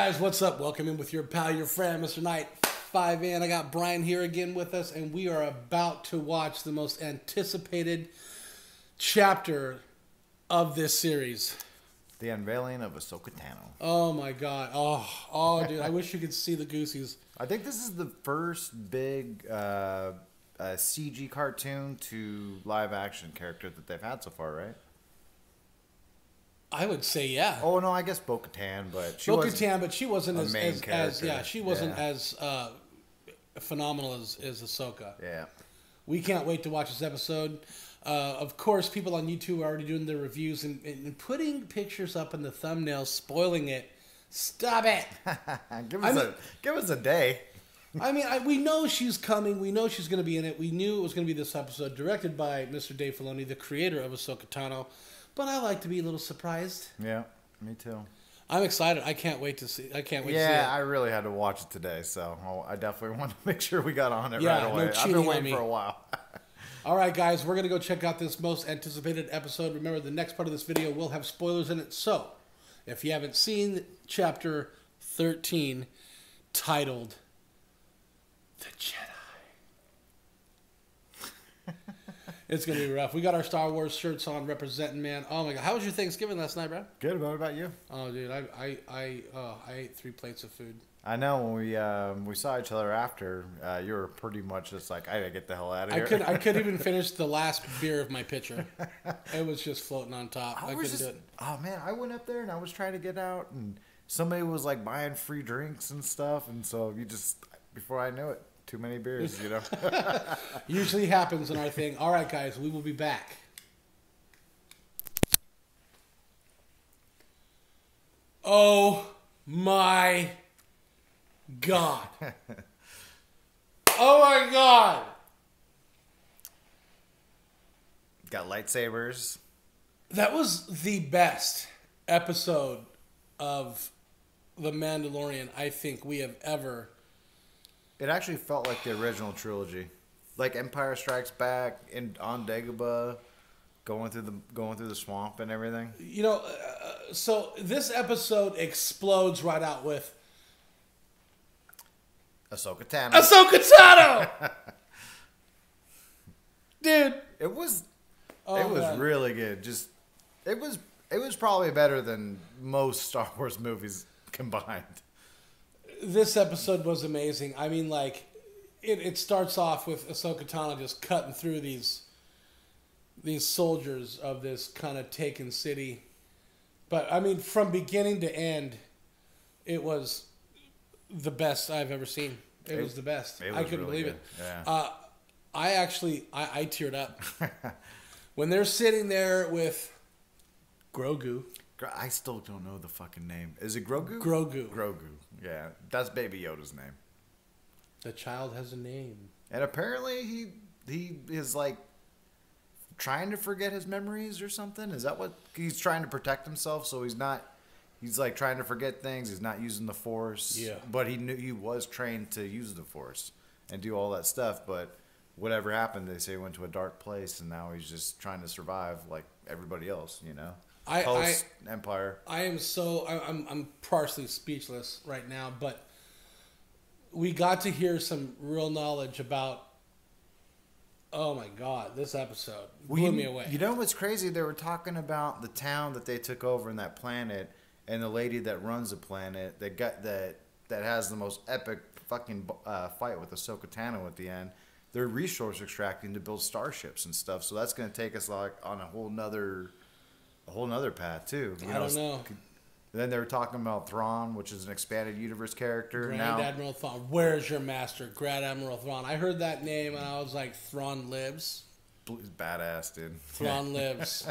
guys, what's up? Welcome in with your pal, your friend, Mr. Knight 5 in. I got Bryan here again with us, and we are about to watch the most anticipated chapter of this series. The unveiling of Ahsoka Tano. Oh my god. Oh, dude, I wish you could see the goosies. I think this is the first big CG cartoon to live action character that they've had so far, right? I would say yeah. Oh no, I guess Bo-Katan, but she wasn't as she wasn't Yeah. as phenomenal as Ahsoka. Yeah. We can't wait to watch this episode. Of course, people on YouTube are already doing their reviews and putting pictures up in the thumbnail, spoiling it. Stop it! give us a day. I mean, we know she's coming. We know she's going to be in it. We knew it was going to be this episode, directed by Mr. Dave Filoni, the creator of Ahsoka Tano. But I like to be a little surprised. Yeah, me too. I'm excited. I can't wait to see. I can't wait to see it. Yeah, I really had to watch it today, so I definitely want to make sure we got on it Yeah, right away. no I've cheating been on waiting me. for a while. All right, guys, we're going to go check out this most anticipated episode. Remember, the next part of this video will have spoilers in it. So, if you haven't seen Chapter 13, titled The Jedi, it's going to be rough. We got our Star Wars shirts on, representing, man. Oh, my God. How was your Thanksgiving last night, bro? Good. What about you? Oh, dude, I ate 3 plates of food. I know when we saw each other after, you were pretty much just like, I gotta get the hell out of here. I couldn't even finish the last beer of my pitcher. It was just floating on top. I couldn't do it. Oh man, I went up there and I was trying to get out, and somebody was like buying free drinks and stuff, and so you just, before I knew it, too many beers, you know. Usually happens in our thing. All right, guys, we will be back. Oh my God. Oh my God. Got lightsabers. That was the best episode of The Mandalorian I think we have ever. It actually felt like the original trilogy, like Empire Strikes Back and on Dagobah, going through the swamp and everything. You know, so this episode explodes right out with Ahsoka Tano. Ahsoka Tano! Dude. It was man. really good. Just it was probably better than most Star Wars movies combined. This episode was amazing. I mean, like, it starts off with Ahsoka Tano just cutting through these soldiers of this kind of taken city. But, I mean, from beginning to end, it was the best I've ever seen. It was the best. I couldn't believe it. Yeah. I teared up. When they're sitting there with Grogu. I still don't know the fucking name. Is it Grogu? Grogu. Grogu. Yeah, that's Baby Yoda's name. The child has a name. And apparently he is like trying to forget his memories or something. Is that what he's trying to protect himself? So he's not. He's like trying to forget things. He's not using the Force. Yeah. But he knew he was trained to use the Force and do all that stuff. But whatever happened, they say he went to a dark place, and now he's just trying to survive like everybody else. You know. Post Empire. I'm partially speechless right now, but we got to hear some real knowledge about. Oh my God, this episode blew me away. You know what's crazy? They were talking about the town that they took over in that planet, and the lady that runs the planet that has the most epic fucking fight with Ahsoka Tano at the end. They're resource extracting to build starships and stuff. So that's going to take us like on a whole nother path too. I don't know. Then they were talking about Thrawn, which is an expanded universe character. Grand Admiral Thrawn. Where's your master? Grand Admiral Thrawn. I heard that name and I was like, Thrawn lives. He's badass, dude. Thrawn lives.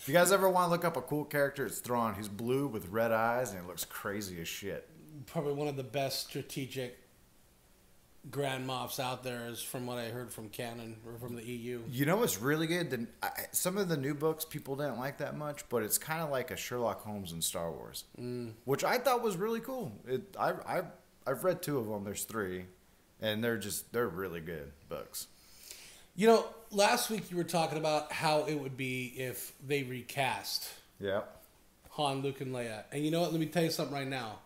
If you guys ever want to look up a cool character, it's Thrawn. He's blue with red eyes and he looks crazy as shit. Probably one of the best strategic Grand Moffs out there, is from what I heard from canon or from the EU. You know what's really good? Some of the new books people didn't like that much, but it's kind of like a Sherlock Holmes in Star Wars, which I thought was really cool. I've read 2 of them. There's 3, and they're really good books. You know, last week you were talking about how it would be if they recast Yeah. Han, Luke, and Leia. And you know what? Let me tell you something right now.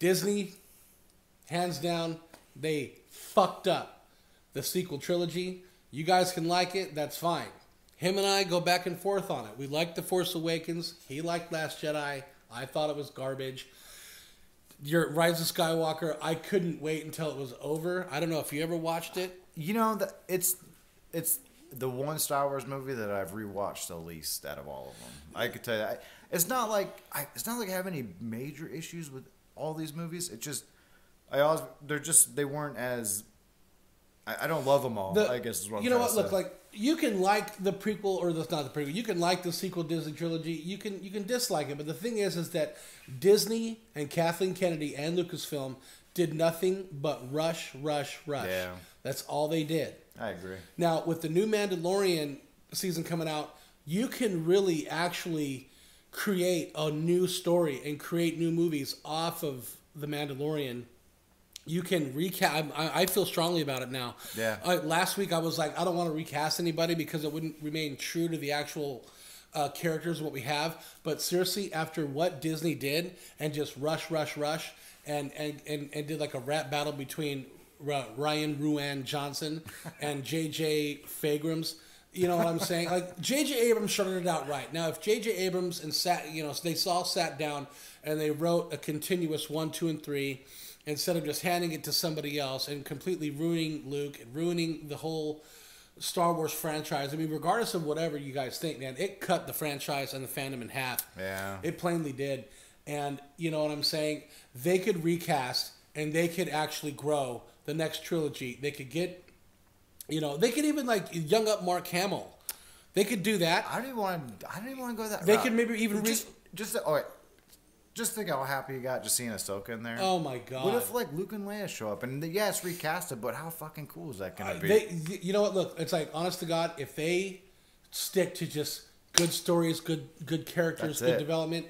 Disney, hands down, they fucked up the sequel trilogy. You guys can like it, that's fine. Him and I go back and forth on it. We liked The Force Awakens. He liked Last Jedi. I thought it was garbage. Your Rise of Skywalker, I couldn't wait until it was over. I don't know if you ever watched it. You know, it's the one Star Wars movie that I've rewatched the least out of all of them. I could tell you that. It's not like I have any major issues with all these movies. It just they weren't as. I don't love them all. I guess is what I'm you know trying what? to Look, say. like you can like the prequel or not the prequel. You can like the sequel Disney trilogy. You can dislike it, but the thing is that Disney and Kathleen Kennedy and Lucasfilm did nothing but rush. Yeah. That's all they did. I agree. Now with the new Mandalorian season coming out, you can really actually create a new story and create new movies off of the Mandalorian. You can recast. I feel strongly about it now. Yeah. Last week I was like, I don't want to recast anybody because it wouldn't remain true to the actual characters of what we have. But seriously, after what Disney did and just rush, and did like a rap battle between Ryan Ruan Johnson and J.J. Fagrams. You know what I'm saying? Like J.J. Abrams started it out right. Now, if J.J. Abrams they all sat down and they wrote a continuous 1, 2, and 3. Instead of just handing it to somebody else and completely ruining Luke and ruining the whole Star Wars franchise. I mean, regardless of whatever you guys think, man, it cut the franchise and the fandom in half. Yeah. It plainly did. And you know what I'm saying? They could recast and they could actually grow the next trilogy. They could get, they could even like young up Mark Hamill. They could do that. I don't even want to go that route. They could maybe even Just think how happy you got just seeing Ahsoka in there. Oh my god! What if like Luke and Leia show up and yeah, it's recasted, but how fucking cool is that gonna be? You know what? Look, it's like honest to God, if they stick to just good stories, good characters, good development,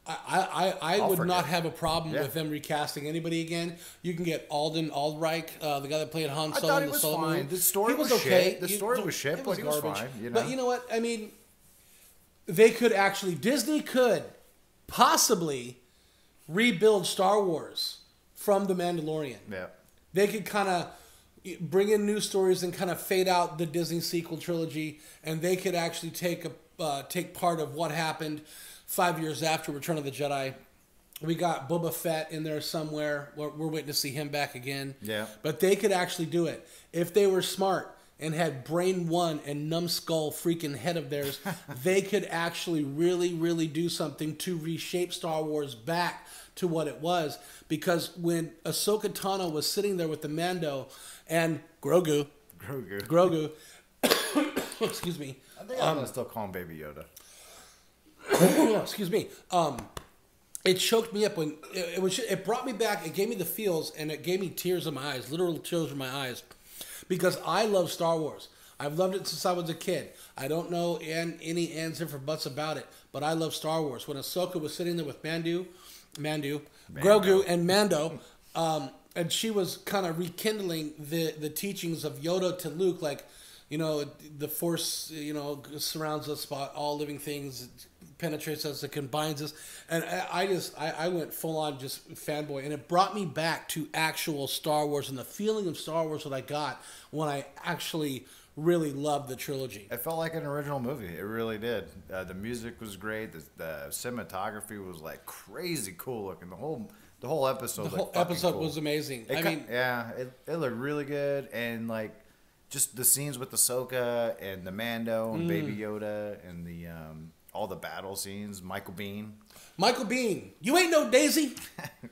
I would not have a problem with them recasting anybody again. You can get Alden Ehrenreich, the guy that played Han Solo. I thought he was fine. The story was okay. The story was shit, but he was fine. But you know what? I mean, they could actually Disney could possibly rebuild Star Wars from The Mandalorian. Yeah. They could kind of bring in new stories and kind of fade out the Disney sequel trilogy, and they could actually take part of what happened 5 years after Return of the Jedi. We got Boba Fett in there somewhere. We're waiting to see him back again. Yeah. But they could actually do it. If they were smart and had Brain One and Numbskull freaking head of theirs, they could actually really do something to reshape Star Wars back to what it was. Because when Ahsoka Tano was sitting there with the Mando and Grogu, excuse me. I think I'm gonna still call him Baby Yoda. Excuse me. It choked me up when it brought me back. It gave me the feels and it gave me tears in my eyes, literal tears in my eyes. Because I love Star Wars. I've loved it since I was a kid. I don't know any ands, ifs, or buts about it, but I love Star Wars. When Ahsoka was sitting there with Grogu, and Mando, and she was kind of rekindling the teachings of Yoda to Luke, like, the Force, surrounds us, all living things, penetrates us, it combines us, and I went full on just fanboy, and it brought me back to actual Star Wars and the feeling of Star Wars that I got when I actually really loved the trilogy. It felt like an original movie. It really did. The music was great. The cinematography was like crazy cool looking. The whole episode. Cool. Was amazing. It looked really good, and like just the scenes with Ahsoka and the Mando and Baby Yoda and the all the battle scenes. Michael Biehn, you ain't no Daisy.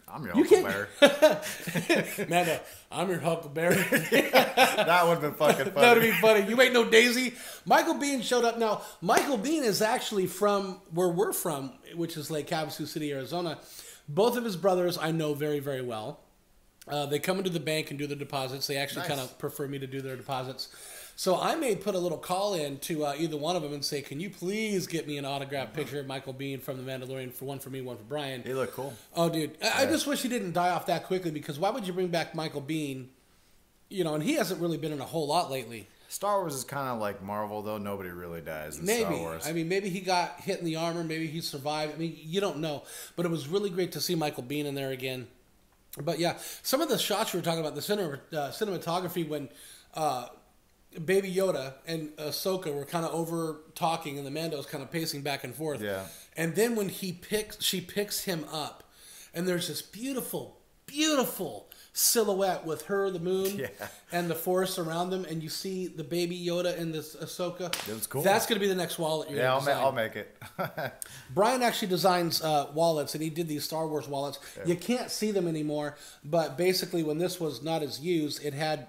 I'm your Huckleberry. Mando, I'm your Huckleberry. That would have been fucking funny. That would be funny. You ain't no Daisy. Michael Biehn showed up. Now, Michael Biehn is actually from where we're from, which is Lake Havasu City, Arizona. Both of his brothers I know very, very well. They come into the bank and do their deposits. They actually kind of prefer me to do their deposits. So I may put a little call in to either one of them and say, can you please get me an autographed picture of Michael Biehn from The Mandalorian, for one for me, one for Brian. He looked cool. Oh, dude. I just wish he didn't die off that quickly, because why would you bring back Michael Biehn? And he hasn't really been in a whole lot lately. Star Wars is kind of like Marvel, though. Nobody really dies in Star Wars. I mean, maybe he got hit in the armor. Maybe he survived. I mean, you don't know. But it was really great to see Michael Biehn in there again. But yeah, some of the shots we were talking about, the cinematography when Baby Yoda and Ahsoka were kind of over talking, and the Mando's kind of pacing back and forth. Yeah. And then when she picks him up, and there's this beautiful, beautiful silhouette with her, the moon, and the Force around them, and you see the Baby Yoda and this Ahsoka. It was cool. That's going to be the next wallet you're going to design. I'll make it. Brian actually designs wallets, and he did these Star Wars wallets. Yeah. You can't see them anymore, but basically when this was not as used, it had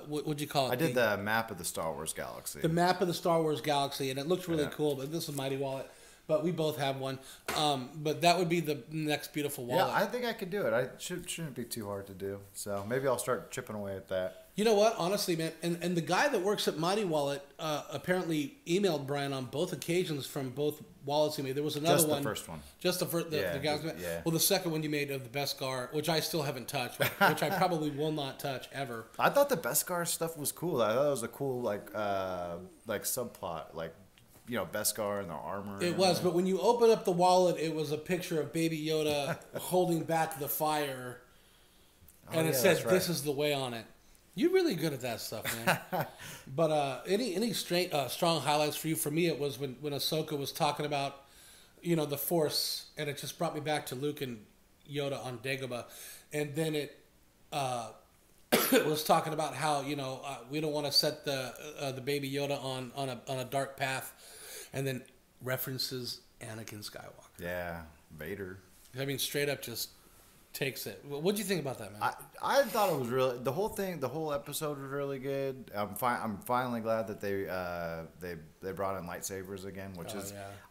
what'd you call it? I did the map of the Star Wars galaxy. The map of the Star Wars galaxy, and it looks really cool, but this is a Mighty Wallet. But we both have one. But that would be the next beautiful wallet. Yeah, I think I could do it. I shouldn't be too hard to do. So maybe I'll start chipping away at that. You know what? Honestly, man, and the guy that works at Mighty Wallet apparently emailed Brian on both occasions from both wallets he made. There was another one. Just the first one. Just the first. The guys. Yeah. Well, the second one you made of the Beskar, which I still haven't touched, which I probably will not touch ever. I thought the Beskar stuff was cool. I thought it was a cool like subplot, like. You know, Beskar and the armor. It was, but when you open up the wallet, it was a picture of Baby Yoda holding back the fire, and it says, "This is the way" on it. You're really good at that stuff, man. But any strong highlights for you? For me, it was when Ahsoka was talking about, you know, the Force, and it just brought me back to Luke and Yoda on Dagobah, and then it was talking about how, you know, we don't want to set the Baby Yoda on a dark path. And then references Anakin Skywalker. Yeah, Vader. I mean, straight up just takes it. What'd you think about that, man? I thought it was really the whole episode was really good. I'm finally glad that they brought in lightsabers again, which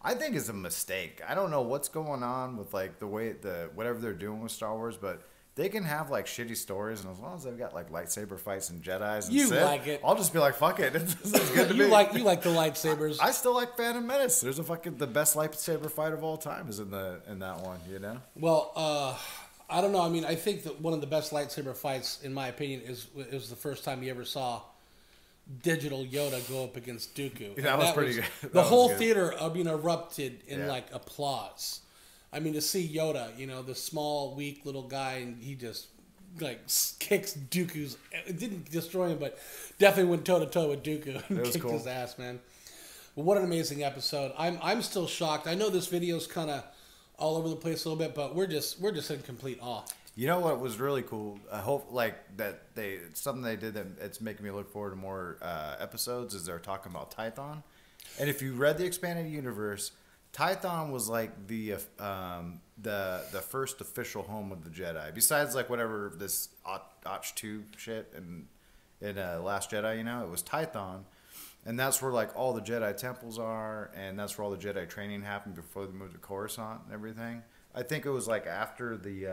I think is a mistake. I don't know what's going on with like whatever they're doing with Star Wars, but. They can have like shitty stories, and as long as they've got like lightsaber fights and Jedis and Sith, like it. I'll just be like, fuck it. It's good to you like the lightsabers. I still like Phantom Menace. There's the best lightsaber fight of all time is in that one, you know? Well, I don't know. I mean, I think that one of the best lightsaber fights, in my opinion, is the first time you ever saw digital Yoda go up against Dooku. That was pretty good. The whole theater, erupted in like applause. I mean, to see Yoda, you know, the small, weak little guy, and he just like kicks Dooku's. It didn't destroy him, but definitely went toe to toe with Dooku and kicked his ass, man. Well, what an amazing episode! I'm still shocked. I know this video's kind of all over the place a little bit, but we're just in complete awe. You know what was really cool? I hope like that something they did that it's making me look forward to more episodes. Is they're talking about Tython, and if you read the expanded universe. Tython was like the first official home of the Jedi. Besides like whatever this Och 2 shit in Last Jedi, you know, it was Tython, and that's where like all the Jedi temples are, and that's where all the Jedi training happened before they moved to Coruscant and everything. I think it was like after the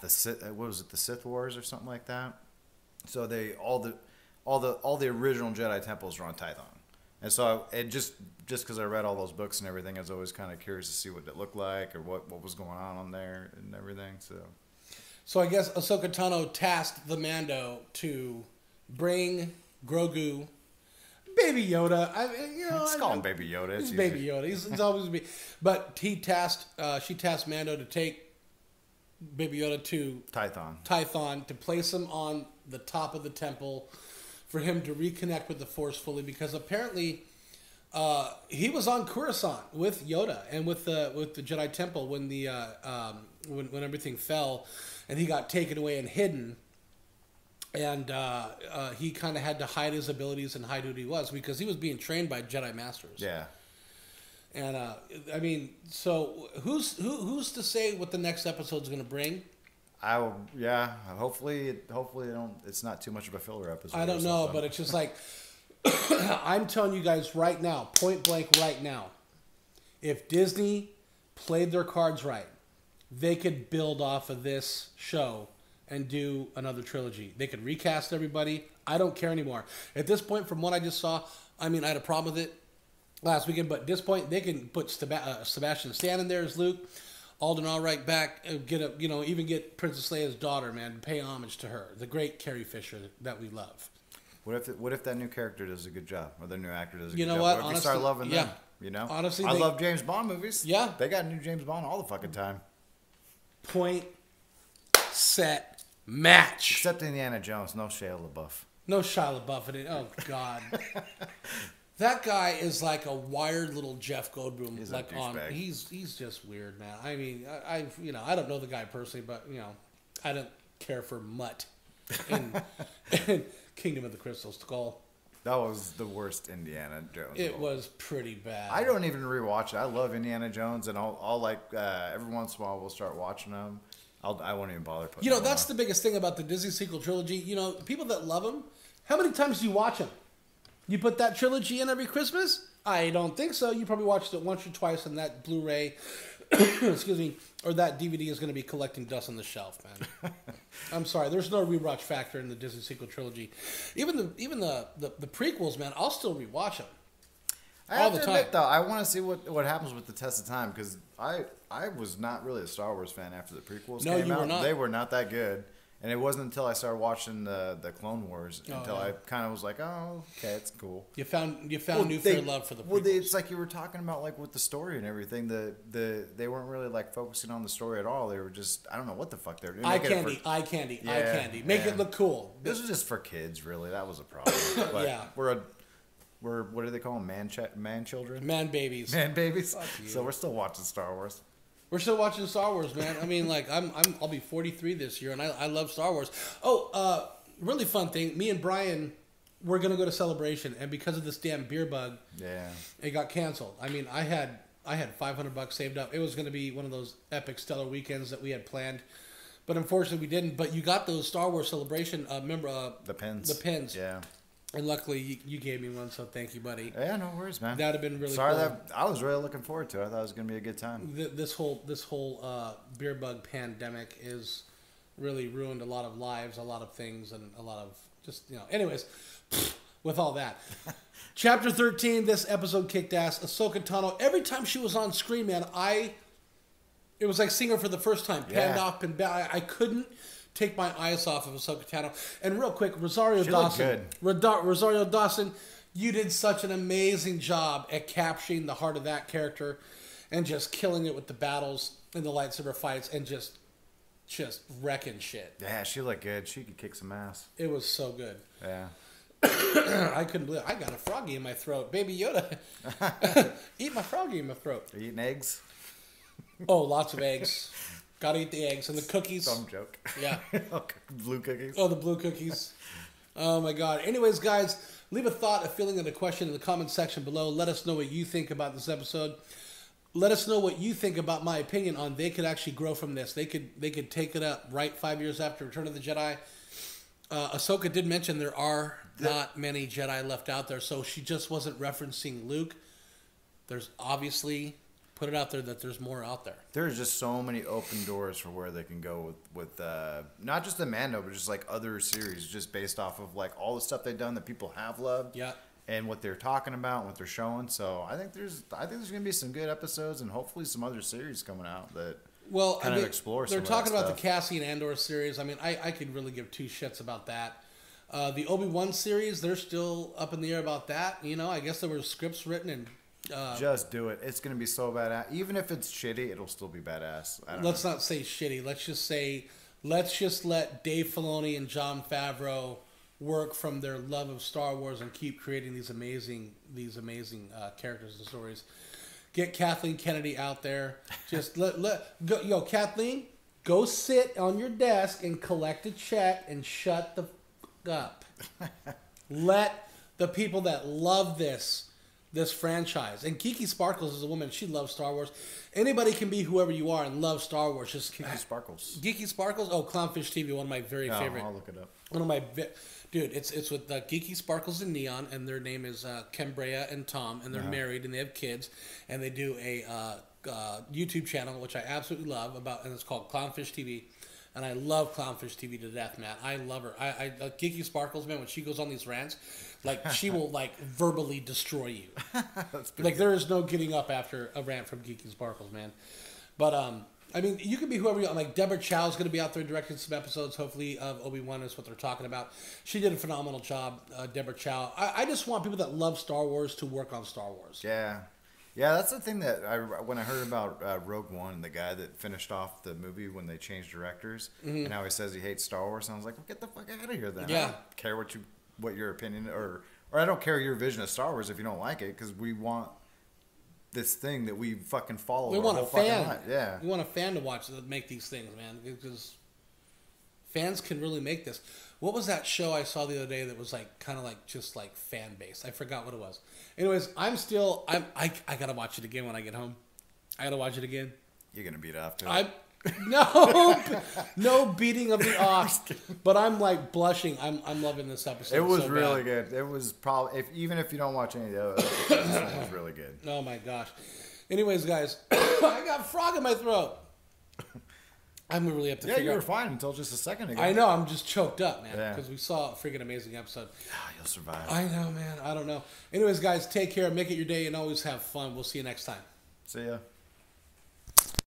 Sith Wars or something like that. So all the original Jedi temples were on Tython. And so it just because I read all those books and everything, I was always kind of curious to see what it looked like or what was going on there and everything. So I guess Ahsoka Tano tasked the Mando to bring Grogu, Baby Yoda. Let's call him Baby Yoda. It's Baby Yoda. He's always be. But she tasked Mando to take Baby Yoda to Tython to place him on the top of the temple. For him to reconnect with the Force fully, because apparently he was on Coruscant with Yoda and with the Jedi Temple when when everything fell, and he got taken away and hidden, and he kind of had to hide his abilities and hide who he was because he was being trained by Jedi Masters. Yeah. And I mean, so who's to say what the next episode's going to bring? Hopefully it's not too much of a filler episode. I don't know, but it's just like I'm telling you guys right now, point blank right now, if Disney played their cards right, they could build off of this show and do another trilogy. They could recast everybody. I don't care anymore. At this point, from what I just saw, I mean, I had a problem with it last weekend, but at this point, they can put Sebastian Stan in there as Luke. Alden Allright back, even get Princess Leia's daughter, man, pay homage to her, the great Carrie Fisher that we love. What if that new character does a good job, or the new actor does a good job? You know what? Honestly, start loving them. You know, honestly, I love James Bond movies. Yeah, they got new James Bond all the fucking time. Point, set, match. Except Indiana Jones, no Shia LaBeouf. No Shia LaBeouf in it. Oh, God. That guy is like a wired little Jeff Goldblum. He's like a douchebag. He's just weird, man. I mean, I don't know the guy personally, but I don't care for Mutt in Kingdom of the Crystal Skull. That was the worst Indiana Jones. It was pretty bad. I don't even rewatch it. I love Indiana Jones, and I'll like every once in a while we'll start watching them. I won't even bother putting. That's the biggest thing about the Disney sequel trilogy. People that love them. How many times do you watch them? You put that trilogy in every Christmas? I don't think so. You probably watched it once or twice, and that Blu-ray, excuse me, or that DVD is going to be collecting dust on the shelf, man. I'm sorry. There's no rewatch factor in the Disney sequel trilogy. Even the prequels, man. I'll still rewatch them. I have to admit, though, I want to see what happens with the test of time, because I was not really a Star Wars fan after the prequels came out. No, you were not. They were not that good. And it wasn't until I started watching the Clone Wars I kind of was like, oh, okay, it's cool. You found fair love for the prequels. Well, it's like you were talking about, like with the story and everything. They weren't really like focusing on the story at all. They were just, I don't know what the fuck they were doing. Eye candy. Make it look cool. This was just for kids, really. That was a problem. But yeah. We're what do they call them? Man children? Man babies. Man babies. So we're still watching Star Wars. We're still watching Star Wars, man. I mean, like I'll be 43 this year, and I love Star Wars. Oh, really fun thing. Me and Bryan, we're gonna go to Celebration, and because of this damn beer bug, it got canceled. I mean, I had $500 saved up. It was gonna be one of those epic stellar weekends that we had planned, but unfortunately we didn't. But you got those Star Wars Celebration. Remember the pins? The pins. Yeah. And luckily, you gave me one, so thank you, buddy. Yeah, no worries, man. That'd have been really Sorry cool. I was really looking forward to it. I thought it was going to be a good time. This whole beer bug pandemic is really ruined a lot of lives, a lot of things, and a lot of just, Anyways, with all that. Chapter 13, this episode kicked ass. Ahsoka Tano, every time she was on screen, man, it was like seeing her for the first time. Panned off and back. I couldn't take my eyes off of Ahsoka Tano. And real quick, Rosario Dawson, you did such an amazing job at capturing the heart of that character and just killing it with the battles and the lightsaber fights and just wrecking shit. Yeah, she looked good. She could kick some ass. It was so good. Yeah. I couldn't believe it. I got a froggy in my throat. Baby Yoda. Eat my froggy in my throat. Are you eating eggs? Oh, lots of eggs. Gotta eat the eggs and the cookies. Some joke. Yeah. Blue cookies. Oh, the blue cookies. Oh, my God. Anyways, guys, leave a thought, a feeling, and a question in the comment section below. Let us know what you think about this episode. Let us know what you think about my opinion on they could actually grow from this. They could take it up right 5 years after Return of the Jedi. Ahsoka did mention there are not many Jedi left out there, so she just wasn't referencing Luke. There's obviously... Put it out there that there's more out there. There's just so many open doors for where they can go with not just the Mando, but just like other series, just based off of like all the stuff they've done that people have loved, and what they're talking about, and what they're showing. So I think there's gonna be some good episodes, and hopefully some other series coming out that explore. They're talking about the Cassian Andor series. I mean, I could really give two shits about that. The Obi-Wan series, they're still up in the air about that. I guess there were scripts written and. Just do it. It's going to be so badass. Even if it's shitty, it'll still be badass. Let's not say shitty. Let's just let Dave Filoni and Jon Favreau work from their love of Star Wars and keep creating these amazing characters and stories. Get Kathleen Kennedy out there. Just go, Kathleen, go sit on your desk and collect a check and shut the f up. Let the people that love this franchise. And Kiki Sparkles is a woman. She loves Star Wars. Anybody can be whoever you are and love Star Wars. Just Kiki Sparkles. Kiki Sparkles? Oh, Clownfish TV, one of my very favorite. I'll look it up. One of my... Dude, it's with Kiki Sparkles and Neon, and their name is Cambria and Tom, and they're married, and they have kids, and they do a YouTube channel, which I absolutely love, and it's called Clownfish TV. And I love Clownfish TV to death, man. I love her. I Kiki Sparkles, man, when she goes on these rants, like, she will, like, verbally destroy you. Like, there is no getting up after a rant from Kiki Sparkles, man. But, I mean, you can be whoever you want. Like, Deborah Chow's going to be out there directing some episodes, hopefully, of Obi-Wan is what they're talking about. She did a phenomenal job, Deborah Chow. I just want people that love Star Wars to work on Star Wars. Yeah. Yeah, that's the thing that when I heard about Rogue One, the guy that finished off the movie when they changed directors, and how he says he hates Star Wars, and I was like, well, get the fuck out of here then. Yeah. I don't care what your opinion or I don't care your vision of Star Wars if you don't like it, because we want this thing that we fucking follow. We want a fan. Yeah. We want a fan to watch that make these things, man, because fans can really make this. What was that show I saw the other day that was like kind of like just like fan based? I forgot what it was. Anyways, I gotta watch it again when I get home. I gotta watch it again. You're gonna beat off to it. No beating of the off. But I'm like blushing. I'm loving this episode. It was so really bad. good. It was probably even if you don't watch any of the other episodes, it was really good. Oh my gosh. Anyways, guys, I got a frog in my throat. I'm really up to figure out. You were fine until just a second ago. I know, I'm just choked up, man, Yeah. because we saw a freaking amazing episode. Oh, you'll survive. I know, man. I don't know. Anyways, guys, take care. Make it your day and always have fun. We'll see you next time. See ya.